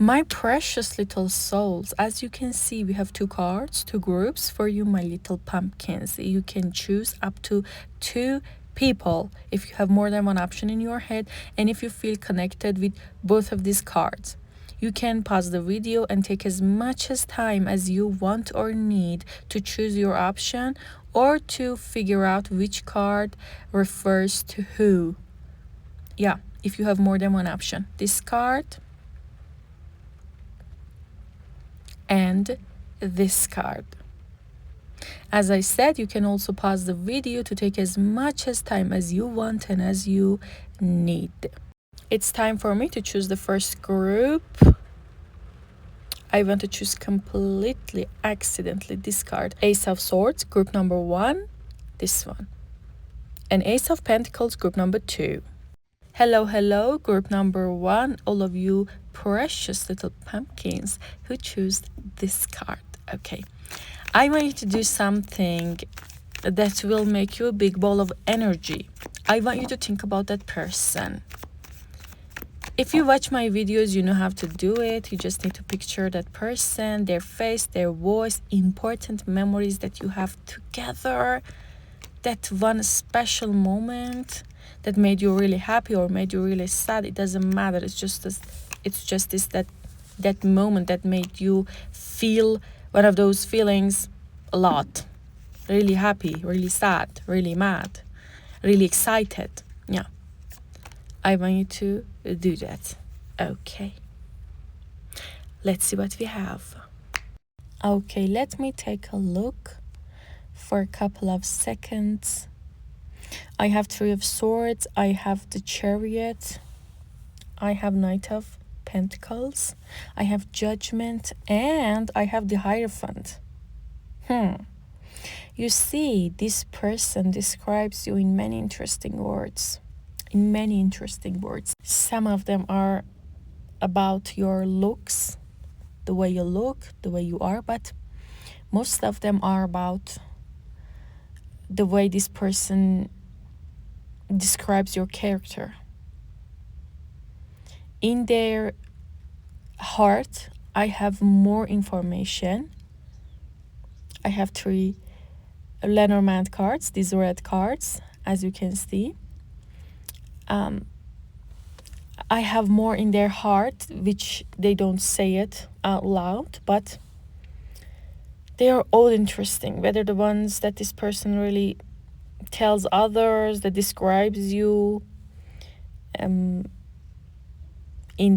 My precious little souls, as you can see, we have two cards, two groups for you, my little pumpkins. You can choose up to 2 people if you have more than one option in your head, and if you feel connected with both of these cards. You can pause the video and take as much as time as you want or need to choose your option or to figure out which card refers to who. Yeah, if you have more than one option. This card and this card. As I said, you can also pause the video to take as much as time as you want and as you need. It's time for me to choose the first group. I want to choose completely accidentally this card. Ace of Swords, group number 1, this one. And Ace of Pentacles, group number 2. Hello, group number 1, all of you precious little pumpkins who choose this card. Okay, I want you to do something that will make you a big ball of energy. I want you to think about that person. If you watch my videos, you know how to do it. You just need to picture that person, their face, their voice, important memories that you have together, that one special moment that made you really happy or made you really sad. It doesn't matter. It's just that moment that made you feel one of those feelings a lot. Really happy, really sad, really mad, really excited. Yeah. I want you to do that. Okay. Let's see what we have. Okay, let me take a look for a couple of seconds. I have 3 of Swords, I have the Chariot, I have Knight of Pentacles, I have Judgment, and I have the Hierophant. You see, this person describes you in many interesting words. Some of them are about your looks, the way you look, the way you are, but most of them are about the way this person describes your character. In their heart, I have more information. I have 3 Lenormand cards, these red cards, as you can see. I have more in their heart, which they don't say it out loud, but they are all interesting, whether the ones that this person really tells others, that describes you in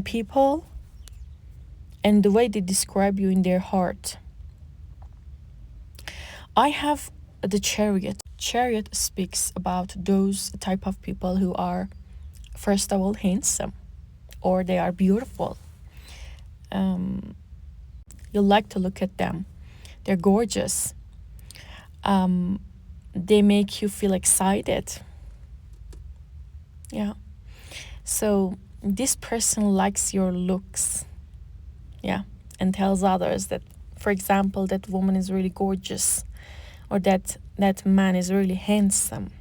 people, and the way they describe you in their heart. I have the Chariot. Chariot speaks about those type of people who are, first of all, handsome, or they are beautiful. You like to look at them. They're gorgeous. They make you feel excited. Yeah. So this person likes your looks. Yeah. And tells others that, for example, that woman is really gorgeous, or that man is really handsome.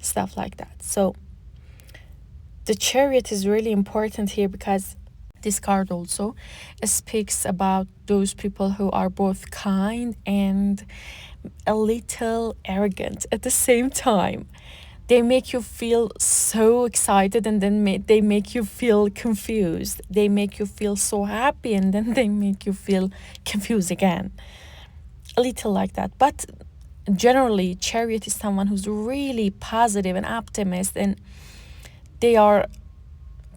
Stuff like that. So the Chariot is really important here because this card also speaks about those people who are both kind and a little arrogant at the same time. They make you feel so excited, and then they make you feel confused. They make you feel so happy, and then they make you feel confused again. A little like that. But generally, Chariot is someone who's really positive and optimist, and they are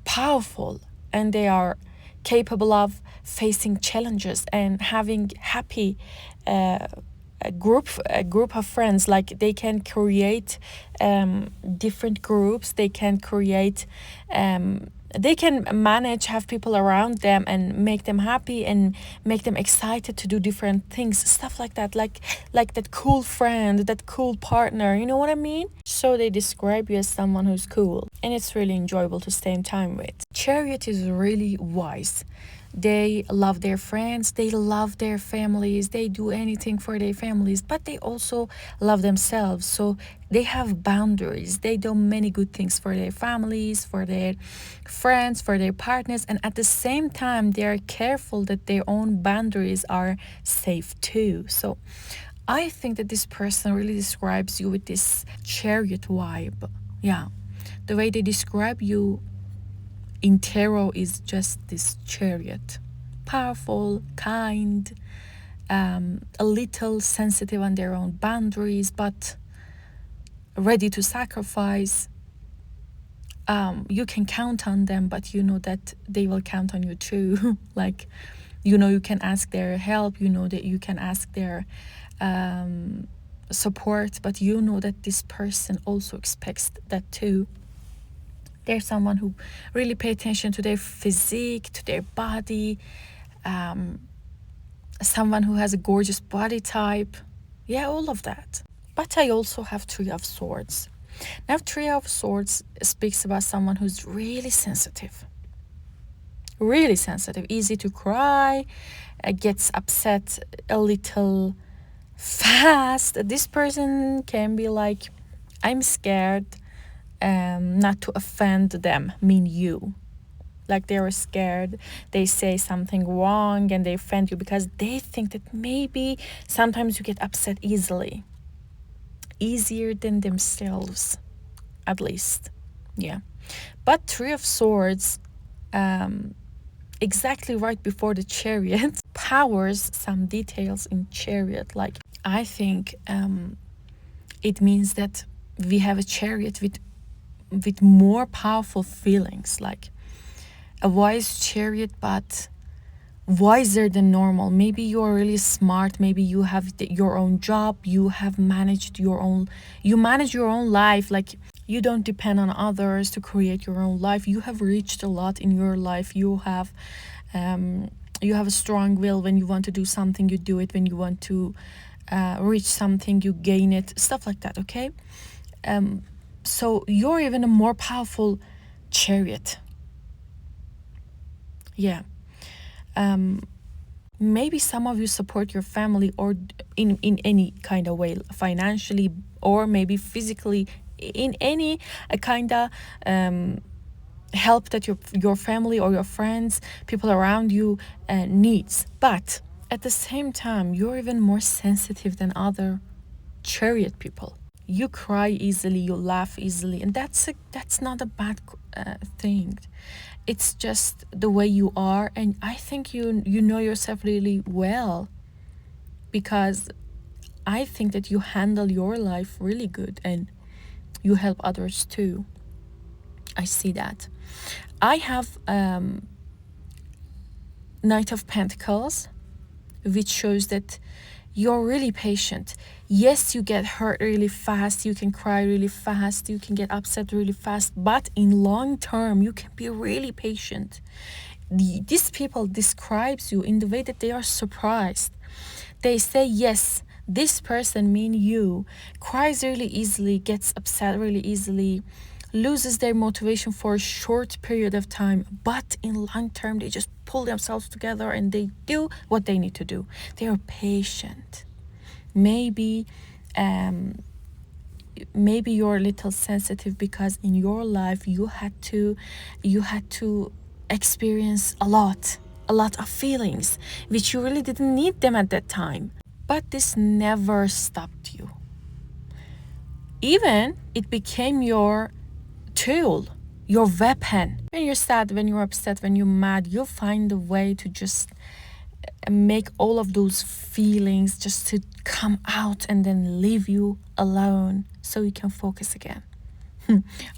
powerful, and they are capable of facing challenges and having happy a group of friends. Like, they can create different groups. They can create they can manage, have people around them and make them happy and make them excited to do different things, stuff like that, like that cool friend, that cool partner, you know what I mean? So they describe you as someone who's cool, and it's really enjoyable to stay in time with. Chariot is really wise. They love their friends, they love their families, they do anything for their families, but they also love themselves. So they have boundaries. They do many good things for their families, for their friends, for their partners, and at the same time, they are careful that their own boundaries are safe too. So I think that this person really describes you with this chariot vibe. Yeah. The way they describe you in tarot is just this chariot. Powerful, kind, a little sensitive on their own boundaries, but ready to sacrifice. You can count on them, but you know that they will count on you too. Like, you know, you can ask their help, you know that you can ask their support, but you know that this person also expects that too. They're someone who really pay attention to their physique, to their body, someone who has a gorgeous body type. Yeah, all of that. But I also have Three of Swords. Now, Three of Swords speaks about someone who's really sensitive. Really sensitive, easy to cry, gets upset a little fast. This person can be like, I'm scared not to offend them, mean you. Like they are scared, they say something wrong and they offend you because they think that maybe sometimes you get upset easily. Easier than themselves, at least. Yeah. But Three of Swords, exactly right before the Chariot, powers some details in Chariot. Like, I think it means that we have a Chariot with more powerful feelings, like a wise chariot, but wiser than normal. Maybe you are really smart, maybe you have your own job, you manage your own life, like you don't depend on others to create your own life. You have reached a lot in your life. You have a strong will. When you want to do something, you do it. When you want to reach something, you gain it, stuff like that. Okay, so you're even a more powerful chariot. Yeah. Maybe some of you support your family or in any kind of way, financially or maybe physically, in any kind of help that your family or your friends, people around you needs. But at the same time, you're even more sensitive than other chariot people. You cry easily, you laugh easily, and that's not a bad thing. It's just the way you are, and I think you know yourself really well, because I think that you handle your life really good and you help others too. I see that. I have Knight of Pentacles, which shows that you're really patient. Yes, you get hurt really fast, you can cry really fast, you can get upset really fast, but in long term, you can be really patient. These people describes you in the way that they are surprised. They say, yes, this person, mean you, cries really easily, gets upset really easily, loses their motivation for a short period of time, but in long term they just pull themselves together and they do what they need to do. They are patient. Maybe you're a little sensitive because in your life you had to experience a lot of feelings which you really didn't need them at that time, but this never stopped you. Even it became your tool, your weapon. When you're sad, when you're upset, when you're mad, you'll find a way to just make all of those feelings just to come out and then leave you alone so you can focus again.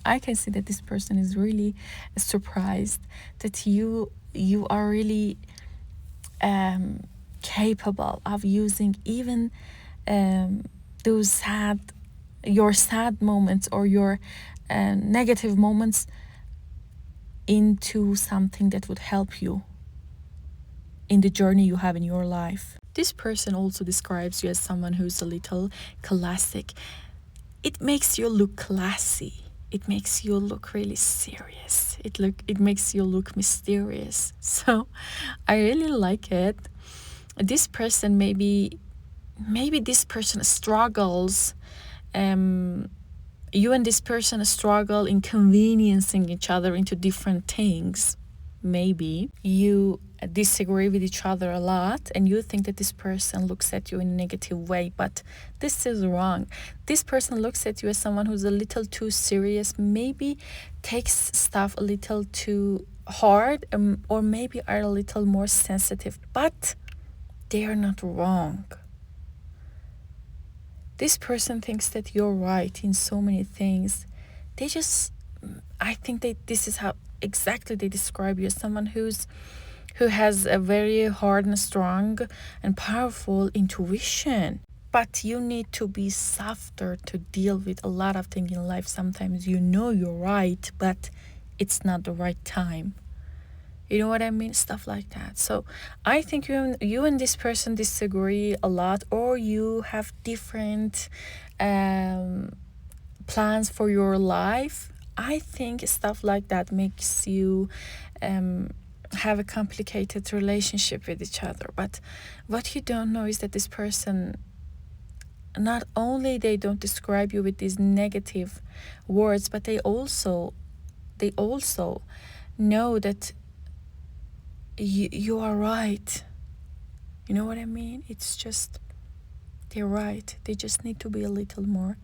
I can see that this person is really surprised that you are really capable of using even those your sad moments or your negative moments into something that would help you in the journey you have in your life. This person also describes you as someone who's a little classic. It makes you look classy. it makes you look really serious. It makes you look mysterious. So I really like it. This person maybe this person struggles, you and this person struggle inconveniencing each other into different things. Maybe you disagree with each other a lot and you think that this person looks at you in a negative way, but this is wrong. This person looks at you as someone who's a little too serious, maybe takes stuff a little too hard, or maybe are a little more sensitive, but they are not wrong. This person thinks that you're right in so many things. I think that this is how exactly they describe you, as someone who has a very hard and strong and powerful intuition. But you need to be softer to deal with a lot of things in life. Sometimes you know you're right, but it's not the right time. You know what I mean? Stuff like that. So I think you and this person disagree a lot, or you have different plans for your life. I think stuff like that makes you have a complicated relationship with each other. But what you don't know is that this person, not only they don't describe you with these negative words, but they also know that you are right. You know what I mean? It's just they're right. They just need to be a little more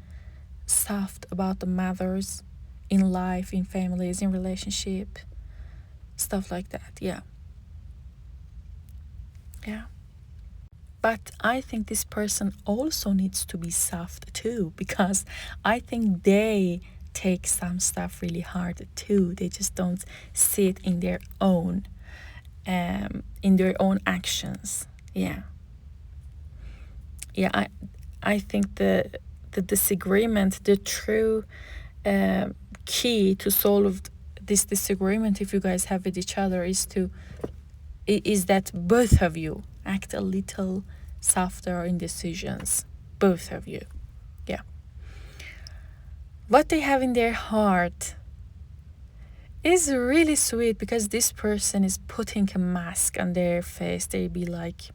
soft about the matters in life, in families, in relationship, stuff like that. Yeah. But I think this person also needs to be soft too, because I think they take some stuff really hard too. They just don't see it in their own actions. I think the disagreement, the true key to solve this disagreement, if you guys have with each other, is that both of you act a little softer in decisions. Both of you. Yeah. What they have in their heart is really sweet, because this person is putting a mask on their face. They be like,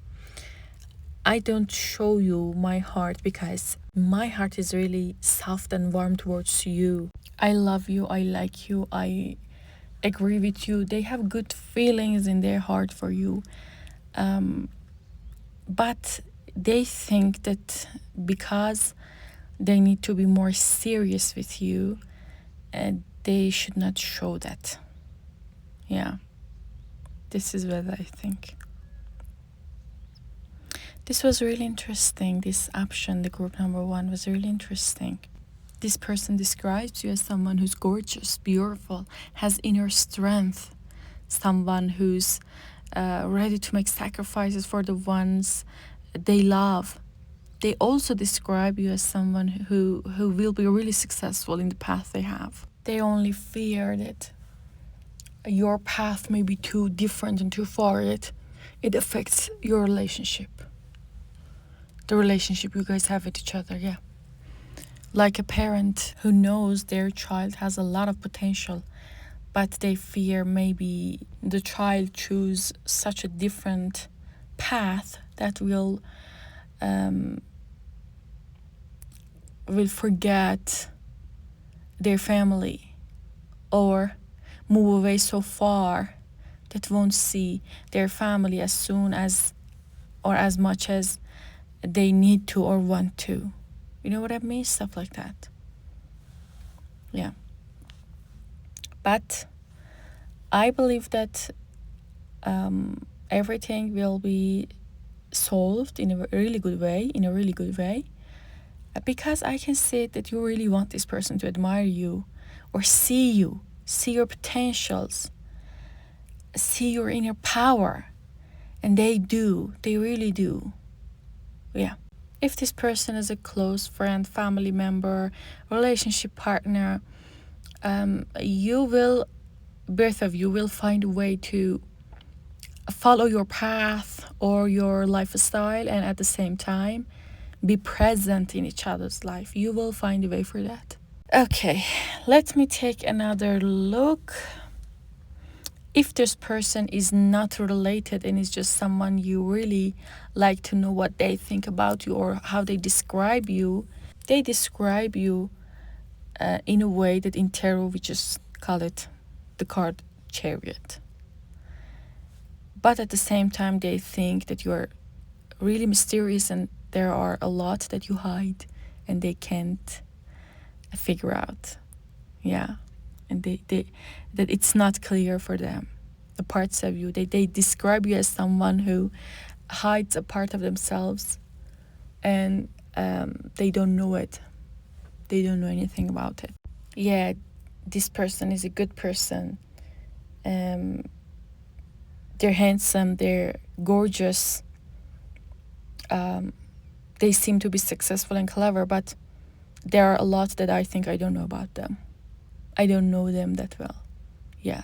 I don't show you my heart because my heart is really soft and warm towards you. I love you, I like you, I agree with you. They have good feelings in their heart for you. But they think that because they need to be more serious with you, they should not show that. Yeah. This is what I think. This was really interesting. This option, the group number 1, was really interesting. This person describes you as someone who's gorgeous, beautiful, has inner strength, someone who's ready to make sacrifices for the ones they love. They also describe you as someone who will be really successful in the path they have. They only fear that your path may be too different and too far, it affects your relationship. The relationship you guys have with each other, yeah. Like a parent who knows their child has a lot of potential, but they fear maybe the child choose such a different path that will forget their family, or move away so far that won't see their family as soon as or as much as they need to or want to. You know what I mean? Stuff like that. Yeah. But I believe that everything will be solved in a really good way, because I can see that you really want this person to admire you, or see your potentials, see your inner power. And they really do. Yeah. If this person is a close friend, family member, relationship partner, both of you will find a way to follow your path or your lifestyle, and at the same time be present in each other's life. You will find a way for that. Okay, let me take another look. If this person is not related and is just someone you really like to know what they think about you or how they describe you in a way that in tarot we just call it the card Chariot. But at the same time, they think that you're really mysterious and there are a lot that you hide and they can't figure out. Yeah. And they that it's not clear for them. The parts of you. They describe you as someone who hides a part of themselves and they don't know it. They don't know anything about it. Yeah, this person is a good person. Um, they're handsome, they're gorgeous. They seem to be successful and clever, but there are a lot that I think I don't know about them. I don't know them that well. Yeah.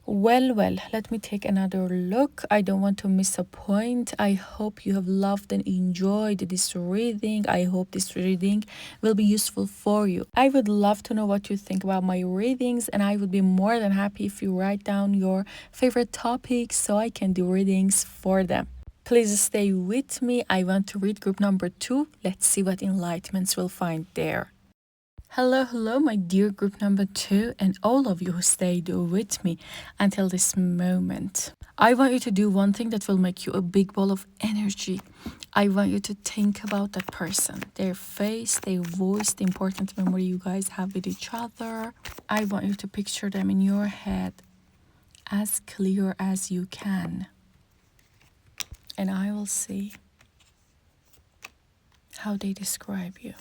Well, let me take another look. I don't want to miss a point. I hope you have loved and enjoyed this reading. I hope this reading will be useful for you. I would love to know what you think about my readings, and I would be more than happy if you write down your favorite topics so I can do readings for them. Please stay with me. I want to read group number 2. Let's see what enlightenments we'll find there. Hello, my dear group number 2, and all of you who stayed with me until this moment. I want you to do one thing that will make you a big ball of energy. I want you to think about that person, their face, their voice, the important memory you guys have with each other. I want you to picture them in your head as clear as you can. And I will see how they describe you.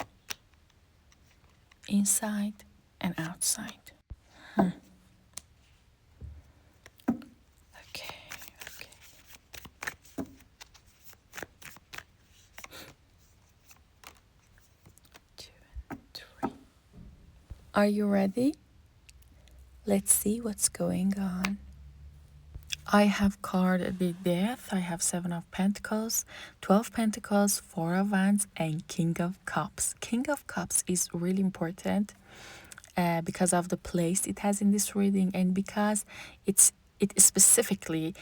Inside and outside. Okay. 2 and 3. Are you ready? Let's see what's going on. I have card the Death, I have 7 of Pentacles, 12 Pentacles, 4 of Wands, and King of Cups. King of Cups is really important because of the place it has in this reading and because it specifically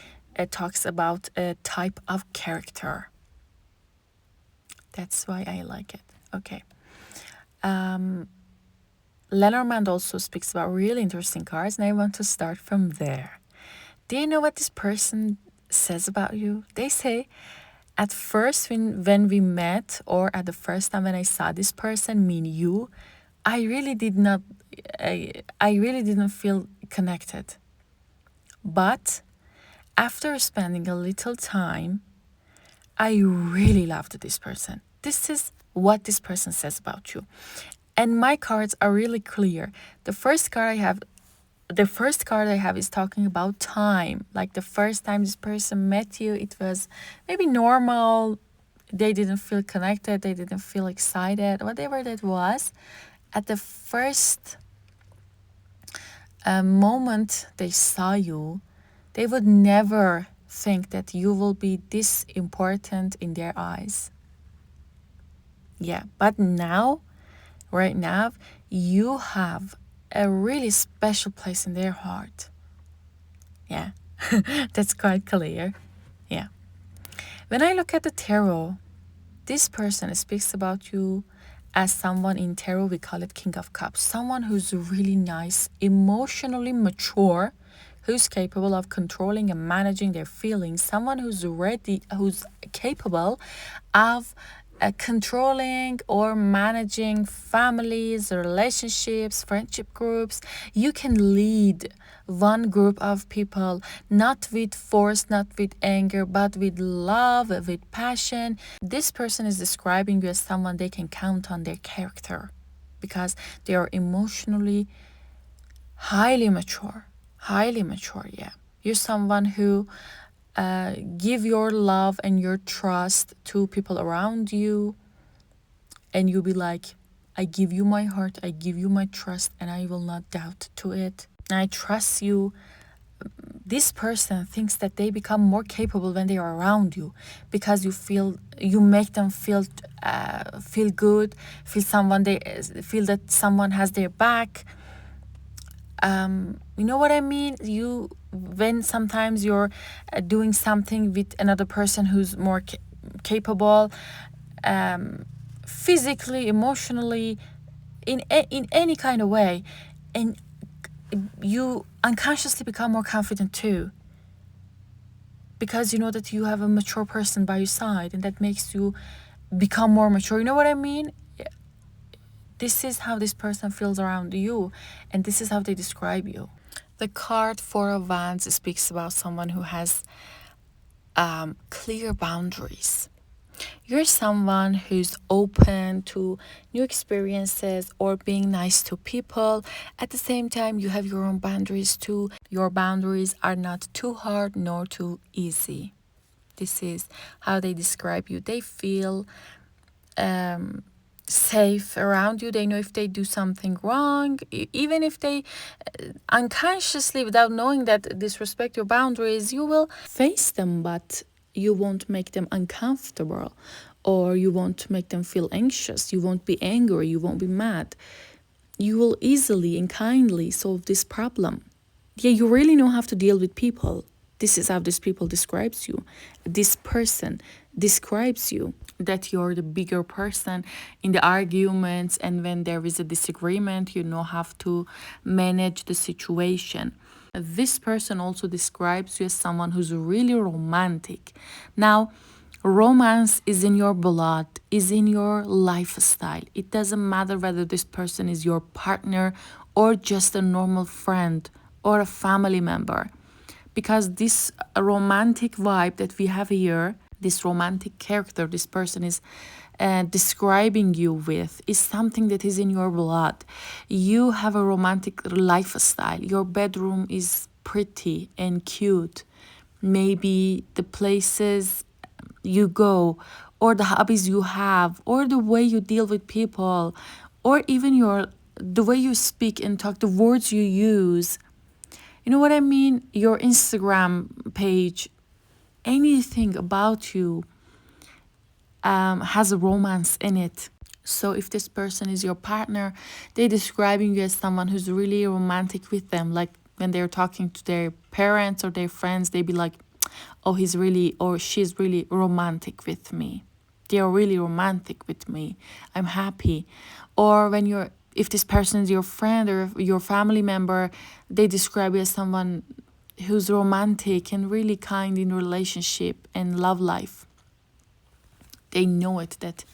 talks about a type of character. That's why I like it. Okay. Lenormand also speaks about really interesting cards, and I want to start from there. Do you know what this person says about you? They say, at first when we met, or at the first time when I saw this person, mean you, I really didn't feel connected. But after spending a little time, I really loved this person. This is what this person says about you. And my cards are really clear. The first card I have is talking about time. Like the first time this person met you, it was maybe normal. They didn't feel connected. They didn't feel excited. Whatever that was. At the first moment they saw you, they would never think that you will be this important in their eyes. Yeah, but right now, you have a really special place in their heart. Yeah, that's quite clear. Yeah. When I look at the tarot, this person speaks about you as someone in tarot, we call it King of Cups. Someone who's really nice, emotionally mature, who's capable of controlling and managing their feelings. Someone who's capable of controlling or managing families, relationships, friendship groups. You can lead one group of people, not with force, not with anger, but with love, with passion. This person is describing you as someone they can count on their character because they are emotionally highly mature, yeah. You're someone who give your love and your trust to people around you, and you'll be like, I give you my heart, I give you my trust, and I will not doubt to it. And I trust you this person thinks that they become more capable when they are around you, because you make them feel good, feel that someone has their back. You know what I mean? When sometimes you're doing something with another person who's more capable, um, physically, emotionally, in any kind of way, and you unconsciously become more confident too, because you know that you have a mature person by your side, and that makes you become more mature. You know what I mean? This is how this person feels around you, and this is how they describe you. The card Four of Wands speaks about someone who has clear boundaries. You're someone who's open to new experiences or being nice to people. At the same time, you have your own boundaries too. Your boundaries are not too hard nor too easy. This is how they describe you. They feel um, safe around you. They know if they do something wrong, even if they unconsciously, without knowing that disrespect your boundaries, you will face them, but you won't make them uncomfortable, or you won't make them feel anxious. You won't be angry. You won't be mad. You will easily and kindly solve this problem. Yeah, you really know how to deal with people. This is how this people describes you. This person describes you, that you're the bigger person in the arguments, and when there is a disagreement, you know how to manage the situation. This person also describes you as someone who's really romantic. Now, romance is in your blood, is in your lifestyle. It doesn't matter whether this person is your partner or just a normal friend or a family member, because this romantic vibe that we have here, this romantic character this person is describing you with, is something that is in your blood. You have a romantic lifestyle. Your bedroom is pretty and cute. Maybe the places you go, or the hobbies you have, or the way you deal with people, or even the way you speak and talk, the words you use. You know what I mean? Your Instagram page, anything about you has a romance in it. So if this person is your partner, they're describing you as someone who's really romantic with them. Like when they're talking to their parents or their friends, they be like, oh, he's really, or she's really romantic with me. They are really romantic with me. I'm happy. Or if this person is your friend or your family member, they describe you as someone who's romantic and really kind in relationship and love life. They know it, that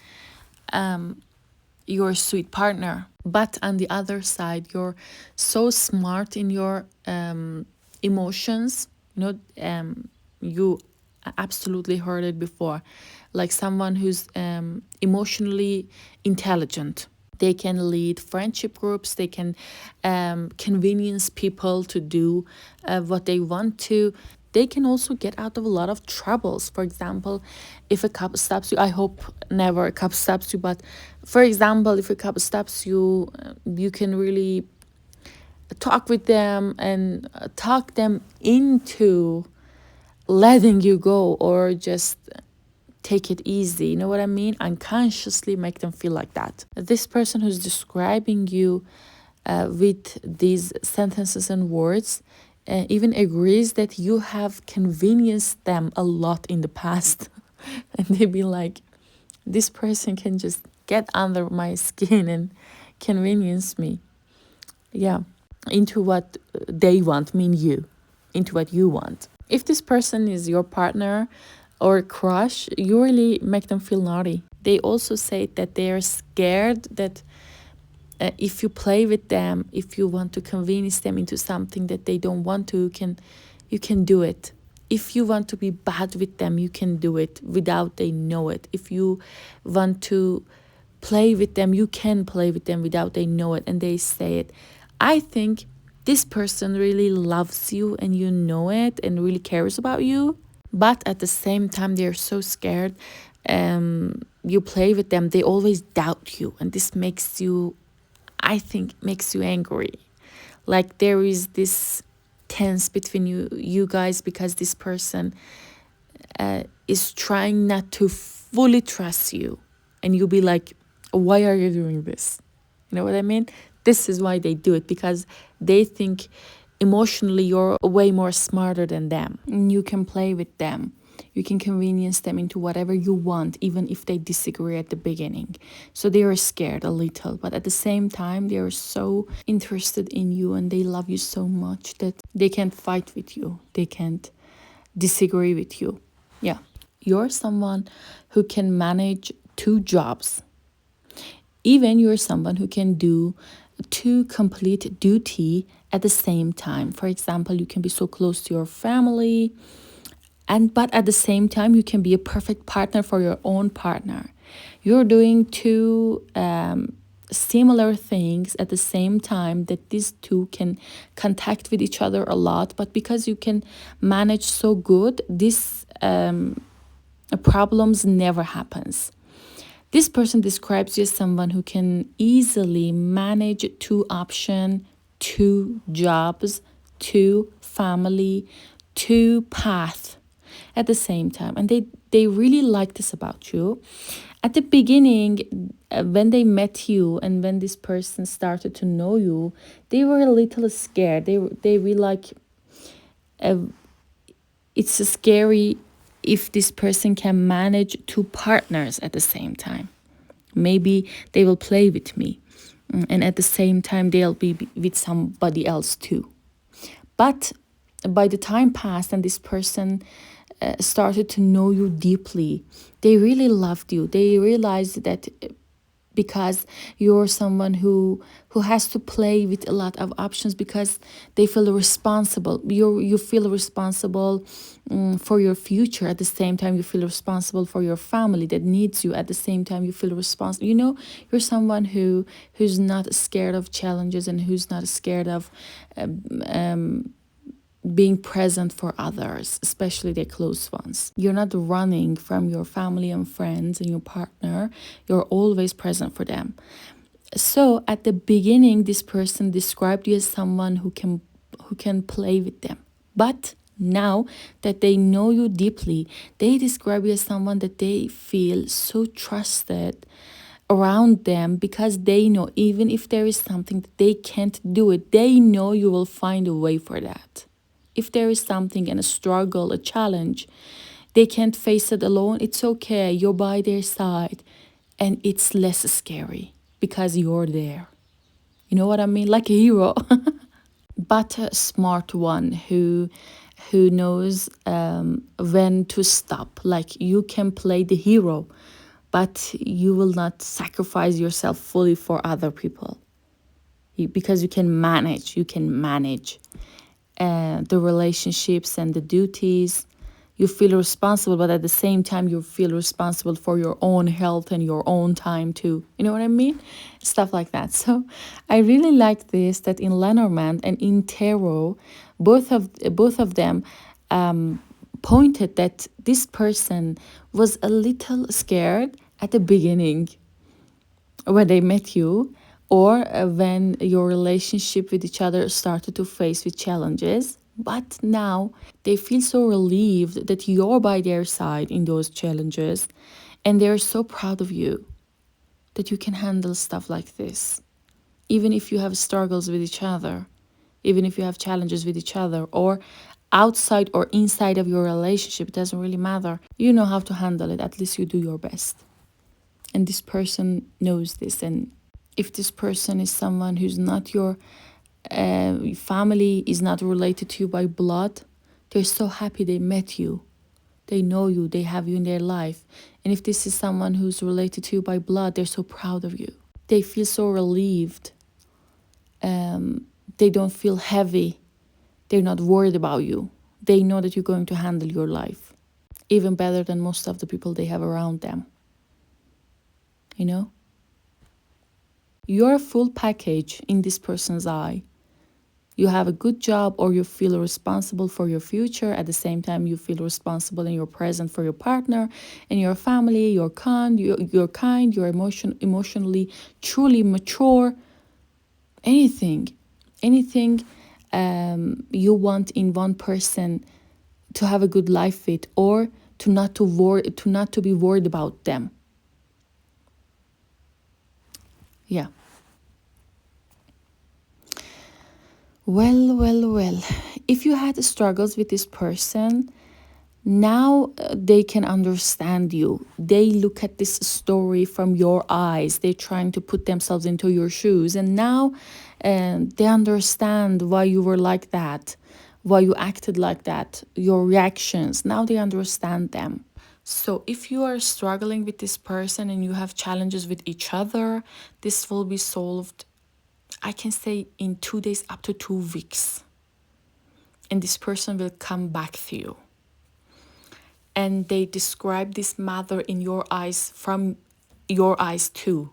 you're a sweet partner. But on the other side, you're so smart in your emotions. You absolutely heard it before, like someone who's emotionally intelligent. They can lead friendship groups. They can convenience people to do what they want to. They can also get out of a lot of troubles. For example, if a couple stops you, I hope never a couple stops you, but for example, if a couple stops you, you can really talk with them and talk them into letting you go, or just take it easy. You know what I mean? Unconsciously make them feel like that. This person who's describing you with these sentences and words even agrees that you have convenienced them a lot in the past. And they be like, this person can just get under my skin and convenience me. Yeah, into what they want, mean you, into what you want. If this person is your partner or crush, you really make them feel naughty. They also say that they are scared that if you play with them, if you want to convince them into something that they don't want to, you can do it. If you want to be bad with them, you can do it without they know it. If you want to play with them, you can play with them without they know it, and they say it. I think this person really loves you and you know it and really cares about you, but at the same time they're so scared. You play with them, they always doubt you, and this makes you, I think, makes you angry. Like there is this tense between you guys, because this person is trying not to fully trust you, and you'll be like, why are you doing this? You know what I mean? This is why they do it, because they think emotionally you're way more smarter than them, and you can play with them. You can convenience them into whatever you want, even if they disagree at the beginning. So they are scared a little, but at the same time, they are so interested in you and they love you so much that they can't fight with you. They can't disagree with you. Yeah. You're someone who can manage two jobs. Even you're someone who can do two complete duty at the same time. For example, you can be so close to your family, and but at the same time you can be a perfect partner for your own partner. You're doing two similar things at the same time, that these two can contact with each other a lot, but because you can manage so good, this problems never happens. This person describes you as someone who can easily manage two options, two jobs, two family, two paths at the same time. And they really like this about you. At the beginning, when they met you and when this person started to know you, they were a little scared. They were like, it's scary if this person can manage two partners at the same time. Maybe they will play with me, and at the same time they'll be with somebody else too. But by the time passed and this person started to know you deeply, they really loved you. They realized that because you're someone who has to play with a lot of options, because they feel responsible. You feel responsible for your future. At the same time, you feel responsible for your family that needs you. At the same time, you feel responsible. You know, you're someone who's not scared of challenges and who's not scared of being present for others, especially their close ones. You're not running from your family and friends and your partner. You're always present for them. So at the beginning, this person described you as someone who can play with them. But now that they know you deeply, they describe you as someone that they feel so trusted around them, because they know even if there is something that they can't do it, they know you will find a way for that. If there is something and a struggle, a challenge, they can't face it alone, it's okay. You're by their side and it's less scary because you're there. You know what I mean? Like a hero. But a smart one who knows when to stop. Like, you can play the hero, but you will not sacrifice yourself fully for other people. Because you can manage. The relationships and the duties. You feel responsible, but at the same time you feel responsible for your own health and your own time too. You know what I mean? Stuff like that. So I really like this, that in Lenormand and in Tarot, both of them pointed that this person was a little scared at the beginning when they met you, or when your relationship with each other started to face with challenges. But now they feel so relieved that you're by their side in those challenges, and they're so proud of you that you can handle stuff like this. Even if you have struggles with each other, even if you have challenges with each other, or outside or inside of your relationship, it doesn't really matter. You know how to handle it. At least you do your best. And this person knows this. And if this person is someone who's not your family, is not related to you by blood, they're so happy they met you. They know you, they have you in their life. And if this is someone who's related to you by blood, they're so proud of you. They feel so relieved. They don't feel heavy. They're not worried about you. They know that you're going to handle your life even better than most of the people they have around them. You know? You're a full package in this person's eye. You have a good job, or you feel responsible for your future. At the same time, you feel responsible and you're present for your partner and your family. You're kind. You're emotionally truly mature. Anything you want in one person to have a good life with, or to not to be worried about them. Yeah. Well. If you had struggles with this person, now they can understand you. They look at this story from your eyes. They're trying to put themselves into your shoes. And now they understand why you were like that, why you acted like that, your reactions. Now they understand them. So if you are struggling with this person and you have challenges with each other, this will be solved, I can say, in 2 days up to 2 weeks. And this person will come back to you. And they describe this mother in your eyes, from your eyes too.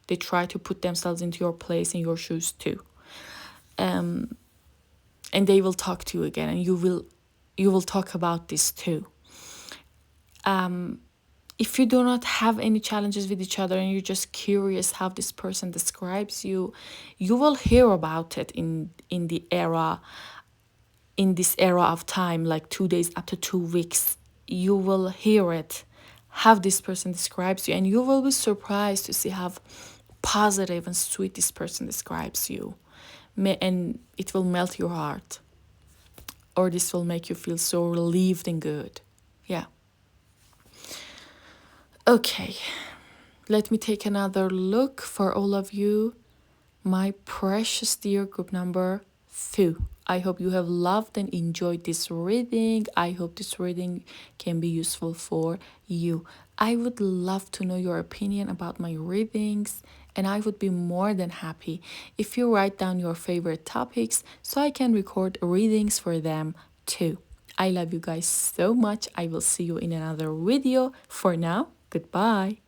They try to put themselves into your place, in your shoes too. And they will talk to you again, and you will talk about this too. If you do not have any challenges with each other and you're just curious how this person describes you, you will hear about it in this era of time, like 2 days up to 2 weeks. You will hear it, how this person describes you, and you will be surprised to see how positive and sweet this person describes you. And it will melt your heart, or this will make you feel so relieved and good. Yeah. Okay, let me take another look for all of you. My precious dear group number 2. I hope you have loved and enjoyed this reading. I hope this reading can be useful for you. I would love to know your opinion about my readings, and I would be more than happy if you write down your favorite topics so I can record readings for them too. I love you guys so much. I will see you in another video. For now, goodbye.